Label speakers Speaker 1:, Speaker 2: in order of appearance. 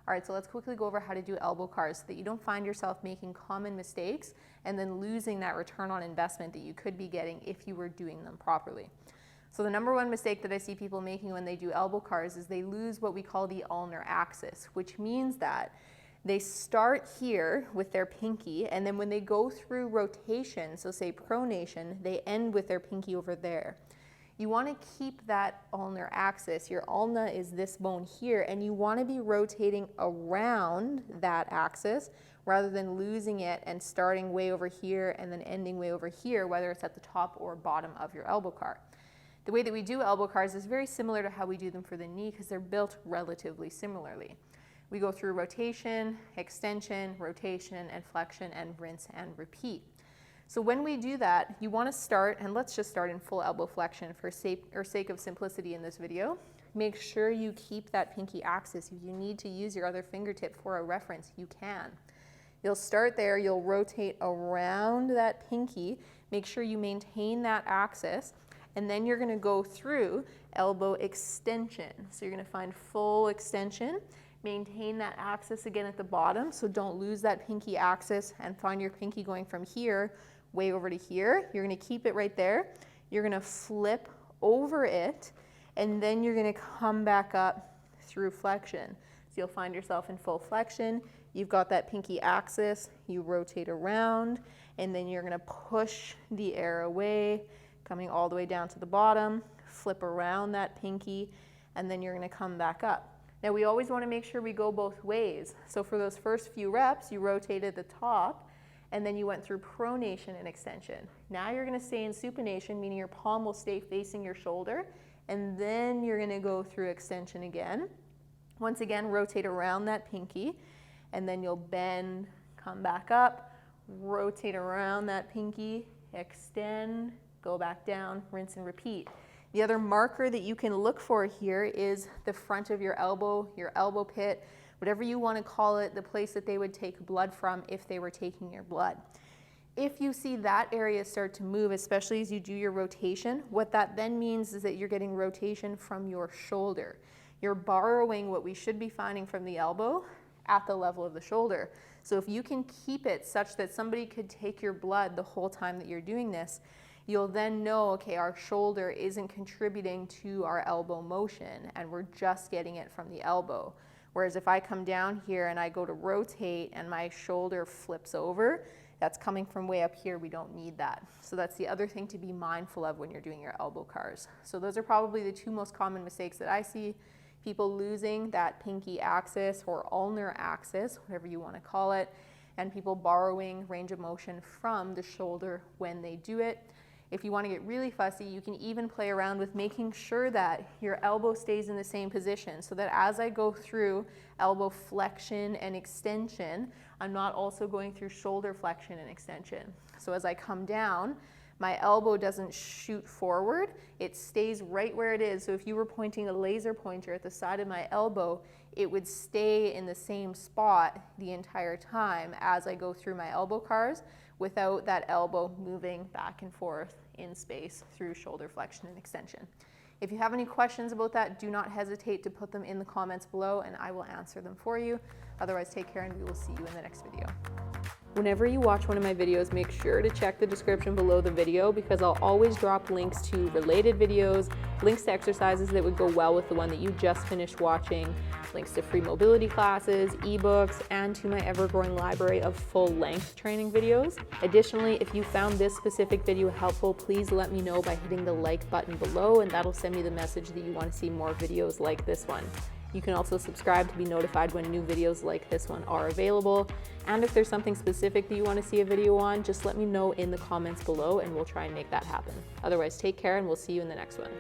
Speaker 1: All right, so let's quickly go over how to do elbow cars so that you don't find yourself making common mistakes and then losing that return on investment that you could be getting if you were doing them properly. So the number one mistake that I see people making when they do elbow cars is they lose what we call the ulnar axis, which means that they start here with their pinky, and then when they go through rotation, so say pronation, they end with their pinky over there. You want to keep that ulnar axis. Your ulna is this bone here, and you want to be rotating around that axis rather than losing it and starting way over here and then ending way over here, whether it's at the top or bottom of your elbow car. The way that we do elbow cars is very similar to how we do them for the knee because they're built relatively similarly. We go through rotation, extension, rotation, and flexion, and rinse and repeat. So when we do that, you want to start, and let's just start in full elbow flexion for sake of simplicity in this video. Make sure you keep that pinky axis. If you need to use your other fingertip for a reference, you can. You'll start there, you'll rotate around that pinky, make sure you maintain that axis, and then you're going to go through elbow extension. So you're going to find full extension. Maintain that axis again at the bottom, so don't lose that pinky axis, and find your pinky going from here way over to here. You're going to keep it right there. You're going to flip over it, and then you're going to come back up through flexion. So you'll find yourself in full flexion. You've got that pinky axis. You rotate around, and then you're going to push the air away, coming all the way down to the bottom, flip around that pinky, and then you're going to come back up. Now we always want to make sure we go both ways. So for those first few reps, you rotated the top, and then you went through pronation and extension. Now you're going to stay in supination, meaning your palm will stay facing your shoulder, and then you're going to go through extension again. Once again, rotate around that pinky, and then you'll bend, come back up, rotate around that pinky, extend, go back down, rinse and repeat. The other marker that you can look for here is the front of your elbow pit, whatever you want to call it, the place that they would take blood from if they were taking your blood. If you see that area start to move, especially as you do your rotation, what that then means is that you're getting rotation from your shoulder. You're borrowing what we should be finding from the elbow at the level of the shoulder. So if you can keep it such that somebody could take your blood the whole time that you're doing this, you'll then know, okay, our shoulder isn't contributing to our elbow motion, and we're just getting it from the elbow. Whereas if I come down here and I go to rotate and my shoulder flips over, that's coming from way up here. We don't need that. So that's the other thing to be mindful of when you're doing your elbow cars. So those are probably the two most common mistakes that I see. People losing that pinky axis or ulnar axis, whatever you want to call it, and people borrowing range of motion from the shoulder when they do it. If you want to get really fussy, you can even play around with making sure that your elbow stays in the same position, so that as I go through elbow flexion and extension, I'm not also going through shoulder flexion and extension. So as I come down, my elbow doesn't shoot forward, it stays right where it is. So if you were pointing a laser pointer at the side of my elbow, it would stay in the same spot the entire time as I go through my elbow cars, without that elbow moving back and forth in space through shoulder flexion and extension. If you have any questions about that, do not hesitate to put them in the comments below and I will answer them for you. Otherwise, take care and we will see you in the next video. Whenever you watch one of my videos, make sure to check the description below the video because I'll always drop links to related videos, links to exercises that would go well with the one that you just finished watching, links to free mobility classes, ebooks, and to my ever-growing library of full-length training videos. Additionally, if you found this specific video helpful, please let me know by hitting the like button below, and that'll send me the message that you want to see more videos like this one. You can also subscribe to be notified when new videos like this one are available. And if there's something specific that you want to see a video on, just let me know in the comments below and we'll try and make that happen. Otherwise, take care and we'll see you in the next one.